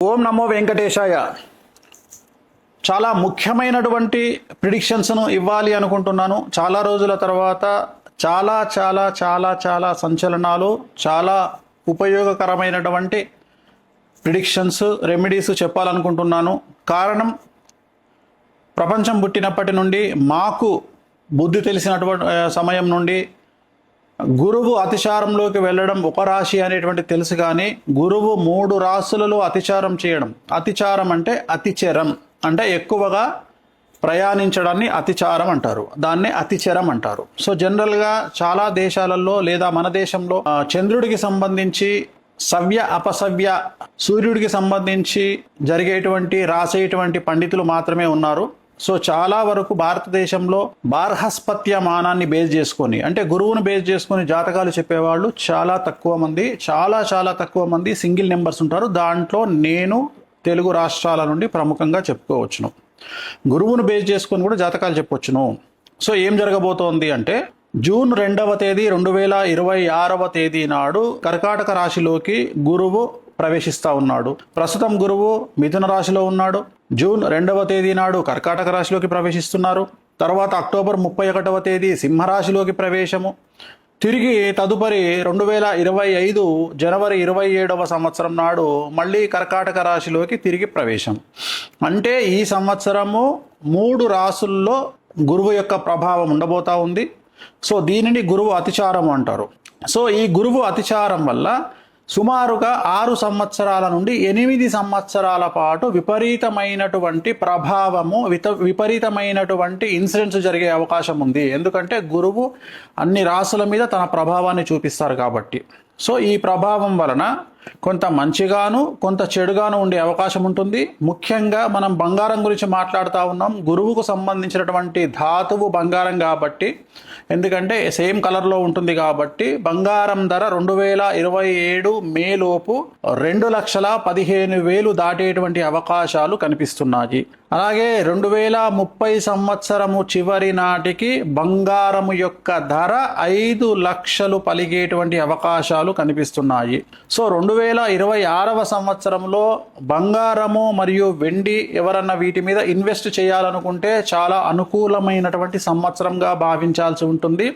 ఓం నమో వెంకటేశాయ. చాలా ముఖ్యమైనటువంటి ప్రిడిక్షన్స్ను ఇవ్వాలి అనుకుంటున్నాను. చాలా రోజుల తర్వాత చాలా చాలా చాలా చాలా సంచలనాలు, చాలా ఉపయోగకరమైనటువంటి ప్రిడిక్షన్స్, రెమెడీస్ చెప్పాలనుకుంటున్నాను. కారణం, ప్రపంచం పుట్టినప్పటి నుండి మాకు బుద్ధి తెలిసినటువంటి సమయం నుండి గురువు అతిచారంలోకి వెళ్ళడం ఒక రాశి అనేటువంటి తెలుసు, కానీ గురువు 3 రాశులలో అతిచారం చేయడం, అతిచారం అంటే అతిచరం అంటే ఎక్కువగా ప్రయాణించడాన్ని అతిచారం అంటారు, దాన్నే అతిచరం అంటారు. సో జనరల్గా చాలా దేశాలలో లేదా మన దేశంలో చంద్రుడికి సంబంధించి సవ్య అపసవ్య, సూర్యుడికి సంబంధించి జరిగేటువంటి రాసేటువంటి పండితులు మాత్రమే ఉన్నారు. సో చాలా వరకు భారతదేశంలో బార్హస్పత్యమానాన్ని బేస్ చేసుకొని, అంటే గురువును బేస్ చేసుకొని జాతకాలు చెప్పేవాళ్ళు చాలా తక్కువ మంది, చాలా తక్కువ మంది, సింగిల్ నెంబర్స్ ఉంటారు. దాంట్లో నేను తెలుగు రాష్ట్రాల నుండి ప్రముఖంగా చెప్పుకోవచ్చును. గురువును బేస్ చేసుకొని కూడా జాతకాలు చెప్పవచ్చును. సో ఏం జరగబోతోంది అంటే, జూన్ 2వ తేదీ 2026వ తేదీ నాడు కర్కాటక రాశిలోకి గురువు ప్రవేశిస్తూ ఉన్నాడు. ప్రస్తుతం గురువు మిథున రాశిలో ఉన్నాడు. జూన్ 2వ తేదీ నాడు కర్కాటక రాశిలోకి ప్రవేశిస్తున్నారు. తర్వాత అక్టోబర్ 31వ తేదీ సింహరాశిలోకి ప్రవేశము. తిరిగి తదుపరి 2025 జనవరి 27వ సంవత్సరం నాడు మళ్ళీ కర్కాటక రాశిలోకి తిరిగి ప్రవేశం. అంటే ఈ సంవత్సరము 3 రాశుల్లో గురువు యొక్క ప్రభావం ఉండబోతా ఉంది. సో దీనిని గురువు అతిచారం అంటారు. సో ఈ గురువు అతిచారం వల్ల సుమారుగా 6 సంవత్సరాల నుండి 8 సంవత్సరాల పాటు విపరీతమైనటువంటి ప్రభావము, విపరీతమైనటువంటి ఇన్సిడెంట్స్ జరిగే అవకాశం ఉంది. ఎందుకంటే గురువు అన్ని రాశుల మీద తన ప్రభావాన్ని చూపిస్తారు కాబట్టి. సో ఈ ప్రభావం వలన కొంత మంచిగాను కొంత చెడుగాను ఉండే అవకాశం ఉంటుంది. ముఖ్యంగా మనం బంగారం గురించి మాట్లాడుతూ ఉన్నాం. గురువుకు సంబంధించినటువంటి ధాతువు బంగారం కాబట్టి, ఎందుకంటే సేమ్ కలర్లో ఉంటుంది కాబట్టి, బంగారం ధర 2027 మే లోపు 2,15,000 దాటేటువంటి అవకాశాలు కనిపిస్తున్నాయి. అలాగే 2030 సంవత్సరము చివరి నాటికి బంగారము యొక్క ధర 5 లక్షలు పలిగేటువంటి అవకాశాలు కనిపిస్తున్నాయి. సో 2026వ సంవత్సరంలో బంగారము మరియు వెండి ఎవరన్నా వీటి మీద ఇన్వెస్ట్ చేయాలనుకుంటే చాలా అనుకూలమైనటువంటి సంవత్సరంగా భావించాల్సి ఉంటుంది.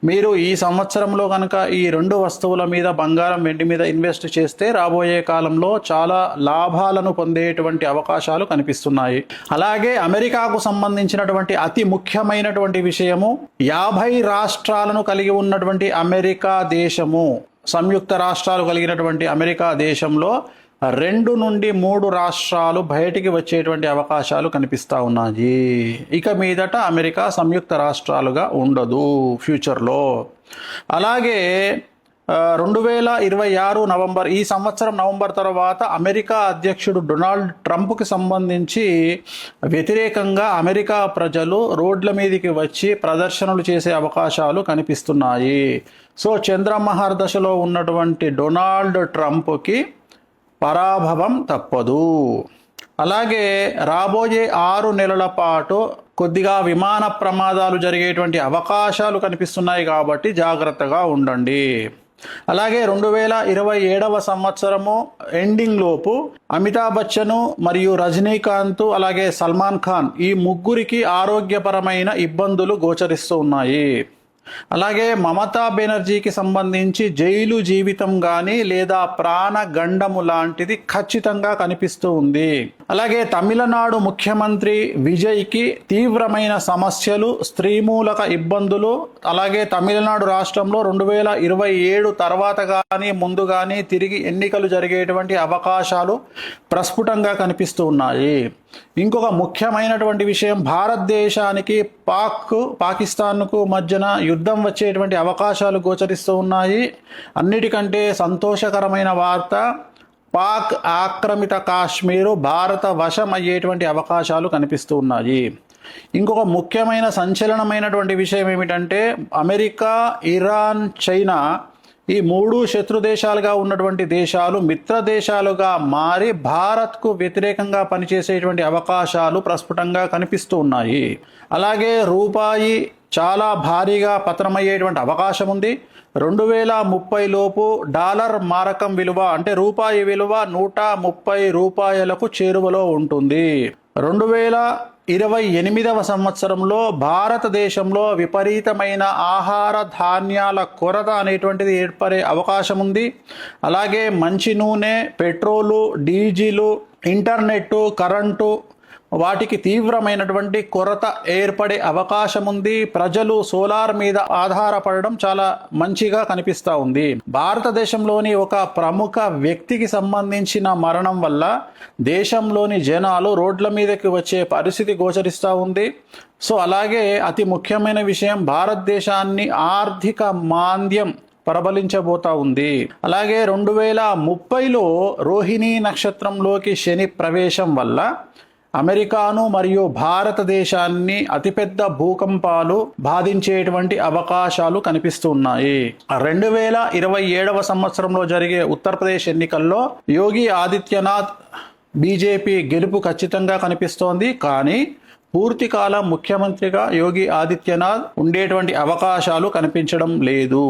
మీరు ఈ సంవత్సరంలో కనుక ఈ 2 వస్తువుల మీద, బంగారం వెండి మీద ఇన్వెస్ట్ చేస్తే రాబోయే కాలంలో చాలా లాభాలను పొందేటువంటి అవకాశాలు కనిపిస్తున్నాయి. అలాగే అమెరికాకు సంబంధించినటువంటి అతి ముఖ్యమైనటువంటి విషయము, 50 రాష్ట్రాలను కలిగి ఉన్నటువంటి అమెరికా దేశము, సంయుక్త రాష్ట్రాలు కలిగినటువంటి అమెరికా దేశంలో 2 నుండి 3 రాష్ట్రాలు బయటికి వచ్చేటువంటి అవకాశాలు కనిపిస్తూ ఉన్నాయి. ఇక మీదట అమెరికా సంయుక్త రాష్ట్రాలుగా ఉండదు ఫ్యూచర్లో. అలాగే 2026 నవంబర్, ఈ సంవత్సరం నవంబర్ తర్వాత అమెరికా అధ్యక్షుడు డొనాల్డ్ ట్రంప్కి సంబంధించి వ్యతిరేకంగా అమెరికా ప్రజలు రోడ్ల మీదకి వచ్చి ప్రదర్శనలు చేసే అవకాశాలు కనిపిస్తున్నాయి. సో చంద్రమహర్దశలో ఉన్నటువంటి డొనాల్డ్ ట్రంప్కి పరాభవం తప్పదు. అలాగే రాబోయే 6 నెలల పాటు కొద్దిగా విమాన ప్రమాదాలు జరిగేటువంటి అవకాశాలు కనిపిస్తున్నాయి కాబట్టి జాగ్రత్తగా ఉండండి. అలాగే 2027వ సంవత్సరము ఎండింగ్ లోపు అమితాబ్ బచ్చన్ మరియు రజనీకాంత్, అలాగే సల్మాన్ ఖాన్, ఈ ముగ్గురికి ఆరోగ్యపరమైన ఇబ్బందులు గోచరిస్తూ ఉన్నాయి. అలాగే మమతా బెనర్జీకి సంబంధించి జైలు జీవితం కానీ లేదా ప్రాణగండము లాంటిది ఖచ్చితంగా కనిపిస్తూ ఉంది. అలాగే తమిళనాడు ముఖ్యమంత్రి విజయ్కి తీవ్రమైన సమస్యలు, స్త్రీమూలక ఇబ్బందులు, అలాగే తమిళనాడు రాష్ట్రంలో 2027 తర్వాత కానీ ముందు కానీ తిరిగి ఎన్నికలు జరిగేటువంటి అవకాశాలు ప్రస్ఫుటంగా కనిపిస్తూ ఉన్నాయి. ఇంకొక ముఖ్యమైనటువంటి విషయం, భారతదేశానికి పాకిస్తాన్కు మధ్యన యుద్ధం వచ్చేటువంటి అవకాశాలు గోచరిస్తూ ఉన్నాయి. అన్నిటికంటే సంతోషకరమైన వార్త, పాక్ ఆక్రమిత కాశ్మీరు భారత వశం అయ్యేటువంటి అవకాశాలు కనిపిస్తూ ఉన్నాయి. ఇంకొక ముఖ్యమైన సంచలనమైనటువంటి విషయం ఏమిటంటే, అమెరికా, ఇరాన్, చైనా ఈ 3 శత్రు దేశాలుగా ఉన్నటువంటి దేశాలు మిత్ర దేశాలుగా మారి భారత్కు వ్యతిరేకంగా పనిచేసేటువంటి అవకాశాలు ప్రస్ఫుటంగా కనిపిస్తూ ఉన్నాయి. అలాగే రూపాయి చాలా భారీగా పతనమయ్యేటువంటి అవకాశం ఉంది. 2030 లోపు డాలర్ మారకం విలువ అంటే రూపాయి విలువ 130 రూపాయలకు చేరువలో ఉంటుంది. 2028వ సంవత్సరంలో భారతదేశంలో విపరీతమైన ఆహార ధాన్యాల కొరత అనేటువంటిది ఏర్పడే అవకాశం ఉంది. అలాగే మంచి నూనె, పెట్రోలు, డీజిలు, ఇంటర్నెట్, కరెంటు వాటికి తీవ్రమైనటువంటి కొరత ఏర్పడే అవకాశం ఉంది. ప్రజలు సోలార్ మీద ఆధారపడడం చాలా మంచిగా కనిపిస్తూ ఉంది. భారతదేశంలోని ఒక ప్రముఖ వ్యక్తికి సంబంధించిన మరణం వల్ల దేశంలోని జనాలు రోడ్ల మీదకి వచ్చే పరిస్థితి గోచరిస్తూ ఉంది. సో అలాగే అతి ముఖ్యమైన విషయం, భారతదేశాన్ని ఆర్థిక మాంద్యం ప్రబలించబోతా ఉంది. అలాగే 2030లో రోహిణీ నక్షత్రంలోకి శని ప్రవేశం వల్ల అమెరికాను మరియు భారతదేశాన్ని అతిపెద్ద భూకంపాలు బాధించేటువంటి అవకాశాలు కనిపిస్తున్నాయి. 2027వ సంవత్సరంలో జరిగే ఉత్తరప్రదేశ్ ఎన్నికల్లో యోగి ఆదిత్యనాథ్ బీజేపీ గెలుపు ఖచ్చితంగా కనిపిస్తోంది. కానీ పూర్తికాలం ముఖ్యమంత్రిగా యోగి ఆదిత్యనాథ్ ఉండేటువంటి అవకాశాలు కనిపించడం లేదు.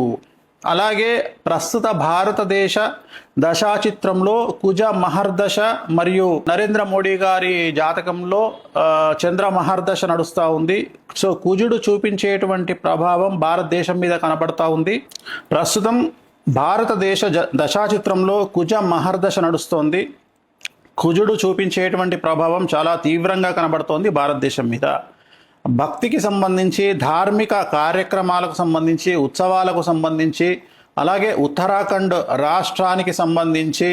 అలాగే ప్రస్తుత భారతదేశ దశాచిత్రంలో కుజ మహర్దశ మరియు నరేంద్ర మోడీ గారి జాతకంలో చంద్ర మహర్దశ నడుస్తూ ఉంది. సో కుజుడు చూపించేటువంటి ప్రభావం భారతదేశం మీద కనబడతా ఉంది. ప్రస్తుతం భారతదేశ దశాచిత్రంలో కుజ మహర్దశ నడుస్తోంది. కుజుడు చూపించేటువంటి ప్రభావం చాలా తీవ్రంగా కనబడుతోంది భారతదేశం మీద. భక్తికి సంబంధించి, ధార్మిక కార్యక్రమాలకు సంబంధించి, ఉత్సవాలకు సంబంధించి, అలాగే ఉత్తరాఖండ్ రాష్ట్రానికి సంబంధించి,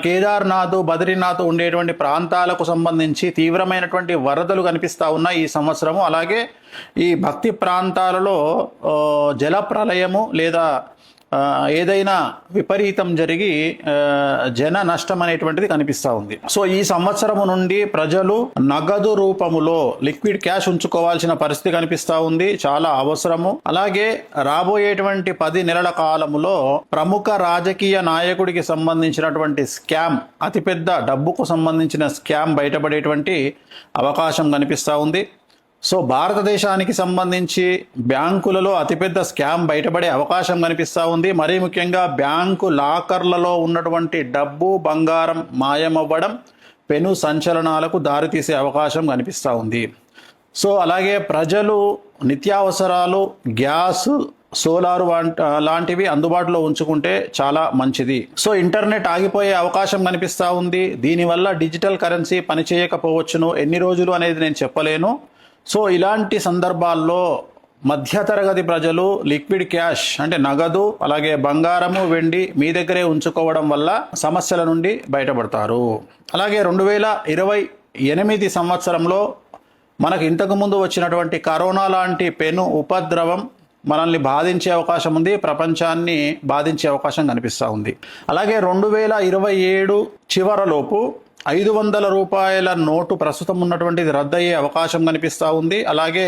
కేదార్నాథ్, బద్రీనాథ్ ఉండేటువంటి ప్రాంతాలకు సంబంధించి తీవ్రమైనటువంటి వరదలు కనిపిస్తూ ఉన్నాయి ఈ సంవత్సరము. అలాగే ఈ భక్తి ప్రాంతాలలో జలప్రలయము లేదా ఏదైనా విపరీతం జరిగి జన నష్టం అనేటువంటిది కనిపిస్తూ ఉంది. సో ఈ సంవత్సరము నుండి ప్రజలు నగదు రూపములో లిక్విడ్ క్యాష్ ఉంచుకోవాల్సిన పరిస్థితి కనిపిస్తూ ఉంది, చాలా అవసరము. అలాగే రాబోయేటువంటి 10 నెలల కాలములో ప్రముఖ రాజకీయ నాయకుడికి సంబంధించినటువంటి స్కామ్, అతిపెద్ద డబ్బుకు సంబంధించిన స్కామ్ బయటపడేటువంటి అవకాశం కనిపిస్తూ ఉంది. సో భారతదేశానికి సంబంధించి బ్యాంకులలో అతిపెద్ద స్కామ్ బయటపడే అవకాశం కనిపిస్తూ ఉంది. మరీ ముఖ్యంగా బ్యాంకు లాకర్లలో ఉన్నటువంటి డబ్బు, బంగారం మాయమవ్వడం పెను సంచలనాలకు దారితీసే అవకాశం కనిపిస్తూ ఉంది. సో అలాగే ప్రజలు నిత్యావసరాలు, గ్యాస్, సోలార్ లాంటివి అందుబాటులో ఉంచుకుంటే చాలా మంచిది. సో ఇంటర్నెట్ ఆగిపోయే అవకాశం కనిపిస్తూ ఉంది. దీనివల్ల డిజిటల్ కరెన్సీ పనిచేయకపోవచ్చును, ఎన్ని రోజులు అనేది నేను చెప్పలేను. సో ఇలాంటి సందర్భాల్లో మధ్యతరగతి ప్రజలు లిక్విడ్ క్యాష్ అంటే నగదు, అలాగే బంగారము, వెండి మీ దగ్గరే ఉంచుకోవడం వల్ల సమస్యల నుండి బయటపడతారు. అలాగే 2028 సంవత్సరంలో మనకు ఇంతకుముందు వచ్చినటువంటి కరోనా లాంటి పెను ఉపద్రవం మనల్ని బాధించే అవకాశం ఉంది, ప్రపంచాన్ని బాధించే అవకాశం కనిపిస్తూ ఉంది. అలాగే 2027 చివరలోపు 500 రూపాయల నోటు ప్రస్తుతం ఉన్నటువంటిది రద్దయ్యే అవకాశం కనిపిస్తూ ఉంది. అలాగే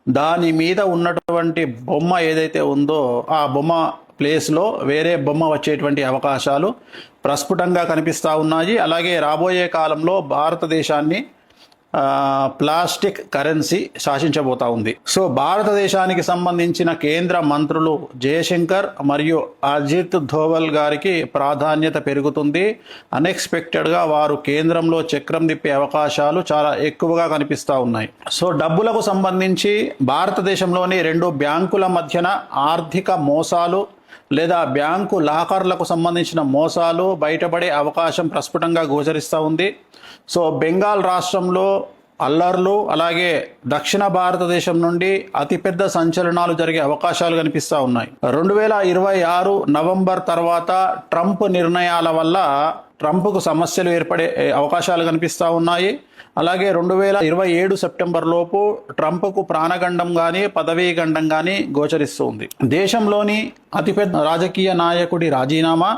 దాని మీద ఉన్నటువంటి బొమ్మ ఏదైతే ఉందో ఆ బొమ్మ ప్లేస్లో వేరే బొమ్మ వచ్చేటువంటి అవకాశాలు ప్రస్ఫుటంగా కనిపిస్తూ ఉన్నాయి. అలాగే రాబోయే కాలంలో భారతదేశాన్ని ప్లాస్టిక్ కరెన్సీ శాసించబోతా ఉంది. సో భారతదేశానికి సంబంధించిన కేంద్ర మంత్రులు జయశంకర్ మరియు అజిత్ ధోవల్ గారికి ప్రాధాన్యత పెరుగుతుంది. అన్ఎక్స్పెక్టెడ్గా వారు కేంద్రంలో చక్రం తిప్పే అవకాశాలు చాలా ఎక్కువగా కనిపిస్తూ ఉన్నాయి. సో డబ్బులకు సంబంధించి భారతదేశంలోని 2 బ్యాంకుల మధ్యన ఆర్థిక మోసాలు లేదా బ్యాంకు లాకర్లకు సంబంధించిన మోసాలు బయటపడే అవకాశం ప్రస్ఫుటంగా గోచరిస్తూ ఉంది. సో బెంగాల్ రాష్ట్రంలో అల్లర్లు, అలాగే దక్షిణ భారతదేశం నుండి అతిపెద్ద సంచలనాలు జరిగే అవకాశాలు కనిపిస్తూ ఉన్నాయి. 2026 నవంబర్ తర్వాత ట్రంప్ నిర్ణయాల వల్ల ట్రంప్కు సమస్యలు ఏర్పడే అవకాశాలు కనిపిస్తూ ఉన్నాయి. అలాగే 2027 సెప్టెంబర్ లోపు ట్రంప్కు ప్రాణగండం కానీ పదవీ గండం కానీ గోచరిస్తుంది. దేశంలోని అతిపెద్ద రాజకీయ నాయకుడి రాజీనామా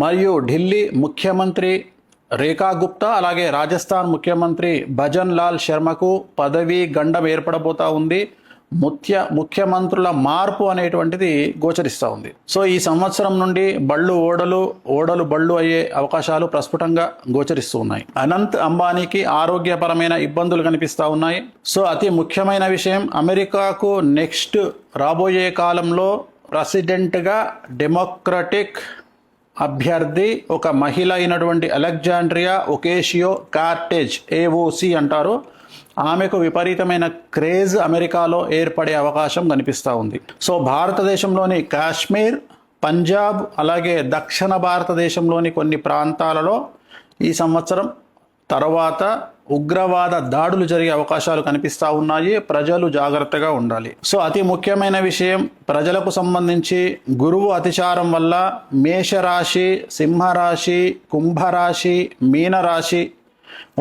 మరియు ఢిల్లీ ముఖ్యమంత్రి రేఖా గుప్తా, అలాగే రాజస్థాన్ ముఖ్యమంత్రి భజన్ లాల్ శర్మకు పదవీ గండం ఏర్పడబోతా ఉంది. ముఖ్యమంత్రుల మార్పు అనేటువంటిది గోచరిస్తూ ఉంది. సో ఈ సంవత్సరం నుండి ఓడలు బళ్ళు అయ్యే అవకాశాలు ప్రస్ఫుటంగా గోచరిస్తూ ఉన్నాయి. అనంత్ అంబానీకి ఆరోగ్యపరమైన ఇబ్బందులు కనిపిస్తూ ఉన్నాయి. సో అతి ముఖ్యమైన విషయం, అమెరికాకు నెక్స్ట్ రాబోయే కాలంలో ప్రెసిడెంట్గా డెమోక్రటిక్ అభ్యర్థి ఒక మహిళ అయినటువంటి అలెగ్జాండ్రియా ఒకేషియో కార్టెజ్, AOC అంటారు. ఆమెకు విపరీతమైన క్రేజ్ అమెరికాలో ఏర్పడే అవకాశం కనిపిస్తూ ఉంది. సో భారతదేశంలోని కాశ్మీర్, పంజాబ్, అలాగే దక్షిణ భారతదేశంలోని కొన్ని ప్రాంతాలలో ఈ సంవత్సరం తర్వాత ఉగ్రవాద దాడులు జరిగే అవకాశాలు కనిపిస్తూ ఉన్నాయి. ప్రజలు జాగ్రత్తగా ఉండాలి. సో అతి ముఖ్యమైన విషయం, ప్రజలకు సంబంధించి గురువు అతిచారం వల్ల మేషరాశి, సింహరాశి, కుంభరాశి, మీనరాశి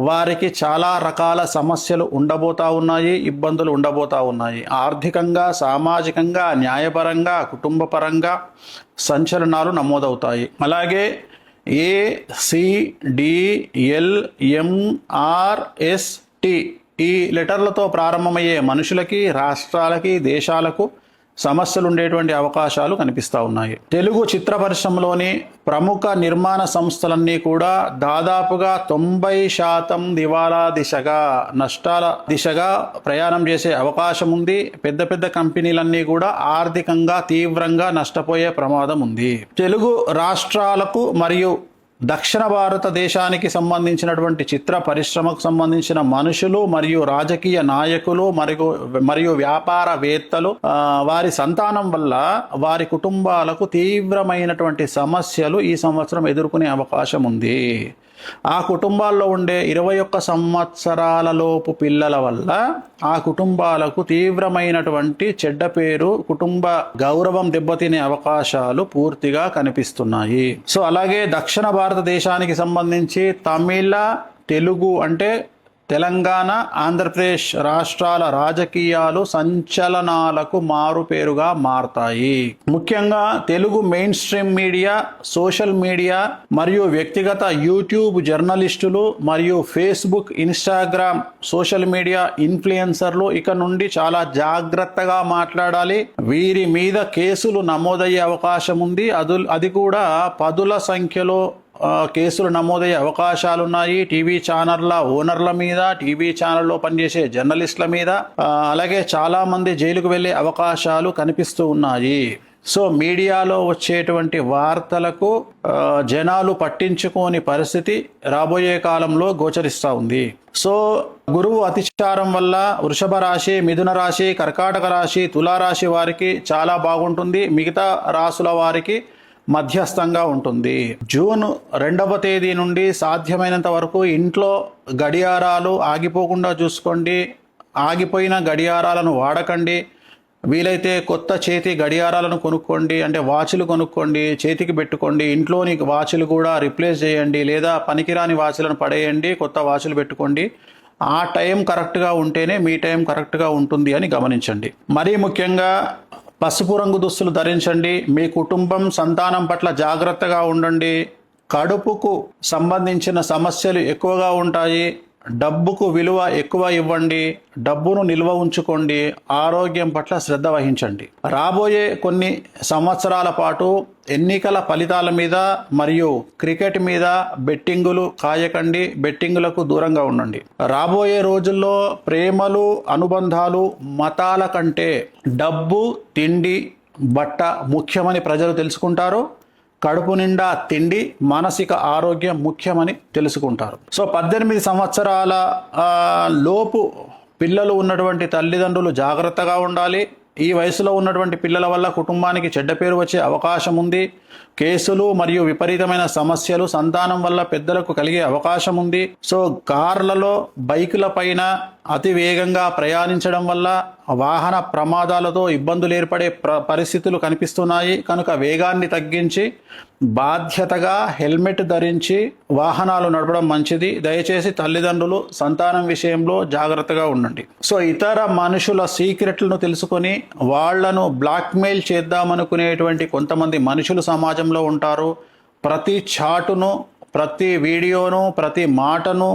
వారికి చాలా రకాల సమస్యలు ఉండబోతా ఉన్నాయి, ఇబ్బందులు ఉండబోతా ఉన్నాయి. ఆర్థికంగా, సామాజికంగా, న్యాయపరంగా, కుటుంబపరంగా సంచలనాలు నమోదవుతాయి. అలాగే ACDLMRST ఈ లెటర్లతో ప్రారంభమయ్యే మనుషులకి, రాష్ట్రాలకి, దేశాలకు సమస్యలు ఉండేటువంటి అవకాశాలు కనిపిస్తూ ఉన్నాయి. తెలుగు చిత్ర పరిశ్రమలోని ప్రముఖ నిర్మాణ సంస్థలన్నీ కూడా దాదాపుగా 90% దివాలా దిశగా, నష్టాల దిశగా ప్రయాణం చేసే అవకాశం ఉంది. పెద్ద పెద్ద కంపెనీలన్నీ కూడా ఆర్థికంగా తీవ్రంగా నష్టపోయే ప్రమాదం ఉంది. తెలుగు రాష్ట్రాలకు మరియు దక్షిణ భారతదేశానికి సంబంధించినటువంటి చిత్ర పరిశ్రమకు సంబంధించిన మనుషులు మరియు రాజకీయ నాయకులు మరియు వ్యాపారవేత్తలు వారి సంతానం వల్ల వారి కుటుంబాలకు తీవ్రమైనటువంటి సమస్యలు ఈ సంవత్సరం ఎదుర్కొనే అవకాశం ఉంది. ఆ కుటుంబాల్లో ఉండే 21 సంవత్సరాల లోపు పిల్లల వల్ల ఆ కుటుంబాలకు తీవ్రమైనటువంటి చెడ్డ పేరు, కుటుంబ గౌరవం దెబ్బతినే అవకాశాలు పూర్తిగా కనిపిస్తున్నాయి. సో అలాగే దక్షిణ భారతదేశానికి సంబంధించి తమిళ, తెలుగు అంటే తెలంగాణ, ఆంధ్రప్రదేశ్ రాష్ట్రాల రాజకీయాలు సంచలనాలకు మారుపేరుగా మారతాయి. ముఖ్యంగా Telugu main stream media, social media మరియు వ్యక్తిగత యూట్యూబ్ జర్నలిస్టులు మరియు ఫేస్బుక్, ఇన్స్టాగ్రామ్ సోషల్ మీడియా ఇన్ఫ్లుయెన్సర్లు ఇక నుండి చాలా జాగ్రత్తగా మాట్లాడాలి. వీరి మీద కేసులు నమోదయ్యే అవకాశం ఉంది. అది కూడా పదుల సంఖ్యలో కేసులు నమోదయ్యే అవకాశాలున్నాయి. టీవీ ఛానళ్ల ఓనర్ల మీద, టీవీ ఛానల్లో పనిచేసే జర్నలిస్టుల మీద, అలాగే చాలా మంది జైలుకు వెళ్ళే అవకాశాలు కనిపిస్తూ ఉన్నాయి. సో మీడియాలో వచ్చేటువంటి వార్తలకు జనాలు పట్టించుకోని పరిస్థితి రాబోయే కాలంలో గోచరిస్తూ ఉంది. సో గురువు అతిచారం వల్ల వృషభ రాశి, మిథున రాశి, కర్కాటక రాశి, తులారాశి వారికి చాలా బాగుంటుంది. మిగతా రాశుల వారికి మధ్యస్థంగా ఉంటుంది. జూన్ 2వ తేదీ నుండి సాధ్యమైనంత వరకు ఇంట్లో గడియారాలు ఆగిపోకుండా చూసుకోండి. ఆగిపోయిన గడియారాలను వాడకండి. వీలైతే కొత్త చేతి గడియారాలను కొనుక్కోండి, అంటే వాచ్లు కొనుక్కోండి, చేతికి పెట్టుకోండి. ఇంట్లోని వాచ్లు కూడా రిప్లేస్ చేయండి, లేదా పనికిరాని వాచ్లను పడేయండి, కొత్త వాచ్లు పెట్టుకోండి. ఆ టైం కరెక్ట్గా ఉంటేనే మీ టైం కరెక్ట్గా ఉంటుంది అని గమనించండి. మరీ ముఖ్యంగా పసుపు రంగు దుస్తులు ధరించండి. మీ కుటుంబం, సంతానం పట్ల జాగ్రత్తగా ఉండండి. కడుపుకు సంబంధించిన సమస్యలు ఎక్కువగా ఉంటాయి. డబ్బుకు విలువ ఎక్కువ ఇవ్వండి. డబ్బును నిల్వ ఉంచుకోండి. ఆరోగ్యం పట్ల శ్రద్ధ వహించండి. రాబోయే కొన్ని సంవత్సరాల పాటు ఎన్నికల ఫలితాల మీద మరియు క్రికెట్ మీద బెట్టింగులు కాయకండి. బెట్టింగులకు దూరంగా ఉండండి. రాబోయే రోజుల్లో ప్రేమలు, అనుబంధాలు మతాల కంటే డబ్బు, తిండి, బట్ట ముఖ్యమని ప్రజలు తెలుసుకుంటారు. కడుపు నిండా తిండి, మానసిక ఆరోగ్యం ముఖ్యమని తెలుసుకుంటారు. సో 18 సంవత్సరాల లోపు పిల్లలు ఉన్నటువంటి తల్లిదండ్రులు జాగ్రత్తగా ఉండాలి. ఈ వయసులో ఉన్నటువంటి పిల్లల వల్ల కుటుంబానికి చెడ్డ పేరు వచ్చే అవకాశం ఉంది. కేసులు మరియు విపరీతమైన సమస్యలు సంతానం వల్ల పెద్దలకు కలిగే అవకాశం ఉంది. సో కార్లలో, బైకుల పైన అతి వేగంగా ప్రయాణించడం వల్ల వాహన ప్రమాదాలతో ఇబ్బందులు ఏర్పడే పరిస్థితులు కనిపిస్తున్నాయి. కనుక వేగాన్ని తగ్గించి బాధ్యతగా హెల్మెట్ ధరించి వాహనాలు నడపడం మంచిది. దయచేసి తల్లిదండ్రులు సంతానం విషయంలో జాగ్రత్తగా ఉండండి. సో ఇతర మనుషుల సీక్రెట్లను తెలుసుకొని వాళ్లను బ్లాక్మెయిల్ చేద్దామనుకునేటువంటి కొంతమంది మనుషులు సమాజంలో ఉంటారు. ప్రతి చాటును, ప్రతి వీడియోను, ప్రతి మాటను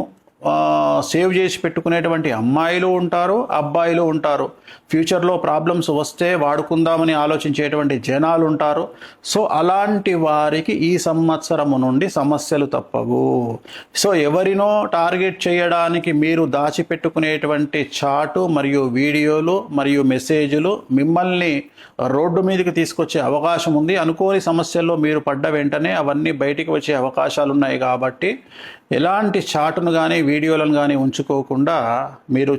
సేవ్ చేసి పెట్టుకునేటువంటి అమ్మాయిలు ఉంటారు, అబ్బాయిలు ఉంటారు. ఫ్యూచర్లో ప్రాబ్లమ్స్ వస్తే వాడుకుందామని ఆలోచించేటువంటి జనాలు ఉంటారు. సో అలాంటి వారికి ఈ సంవత్సరము నుండి సమస్యలు తప్పవు. సో ఎవరినో టార్గెట్ చేయడానికి మీరు దాచిపెట్టుకునేటువంటి చాటు మరియు వీడియోలు మరియు మెసేజ్లు మిమ్మల్ని రోడ్డు మీదకి తీసుకొచ్చే అవకాశం ఉంది. అనుకోని సమస్యల్లో మీరు పడ్డ వెంటనే అవన్నీ బయటికి వచ్చే అవకాశాలు ఉన్నాయి. కాబట్టి ఎలాంటి చాటును కానీ వీడియోలను కానీ ఉంచుకోకుండా మీరు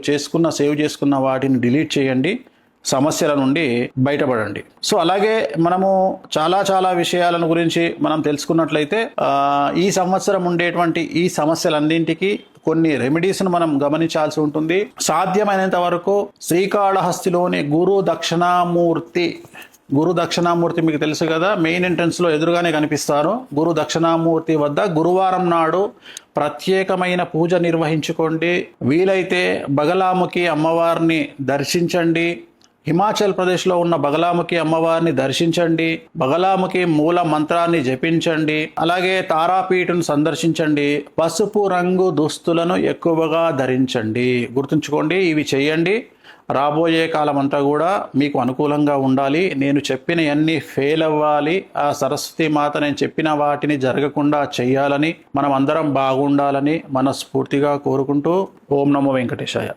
సేవ్ చేసుకున్న వాటిని డిలీట్ చేయండి, సమస్యల నుండి బయటపడండి. సో అలాగే మనము చాలా విషయాలను గురించి మనం తెలుసుకున్నట్లయితే ఈ సంవత్సరం ఉండేటువంటి ఈ సమస్యలన్నింటికి కొన్ని రెమెడీస్ను మనం గమనించాల్సి ఉంటుంది. సాధ్యమైనంత వరకు శ్రీకాళహస్తిలోని గురు దక్షిణామూర్తి మీకు తెలుసు కదా, మెయిన్ ఎంట్రన్స్లో ఎదురుగానే కనిపిస్తారు. గురు దక్షిణామూర్తి వద్ద గురువారం నాడు ప్రత్యేకమైన పూజ నిర్వహించుకోండి. వీలైతే బగలాముఖి అమ్మవారిని దర్శించండి. హిమాచల్ ప్రదేశ్లో ఉన్న బగలాముఖి అమ్మవారిని దర్శించండి. బగలాముఖి మూల మంత్రాన్ని జపించండి. అలాగే తారాపీఠను సందర్శించండి. పసుపు రంగు దుస్తులను ఎక్కువగా ధరించండి. గుర్తుంచుకోండి, ఇవి చేయండి. రాబోయే కాలం అంతా కూడా మీకు అనుకూలంగా ఉండాలి. నేను చెప్పిన అన్ని ఫెయిల్ అవ్వాలి. ఆ సరస్వతి మాత నేను చెప్పిన వాటిని జరగకుండా చెయ్యాలని, మనం అందరం బాగుండాలని మనస్ఫూర్తిగా కోరుకుంటూ ఓం నమో వెంకటేశాయ.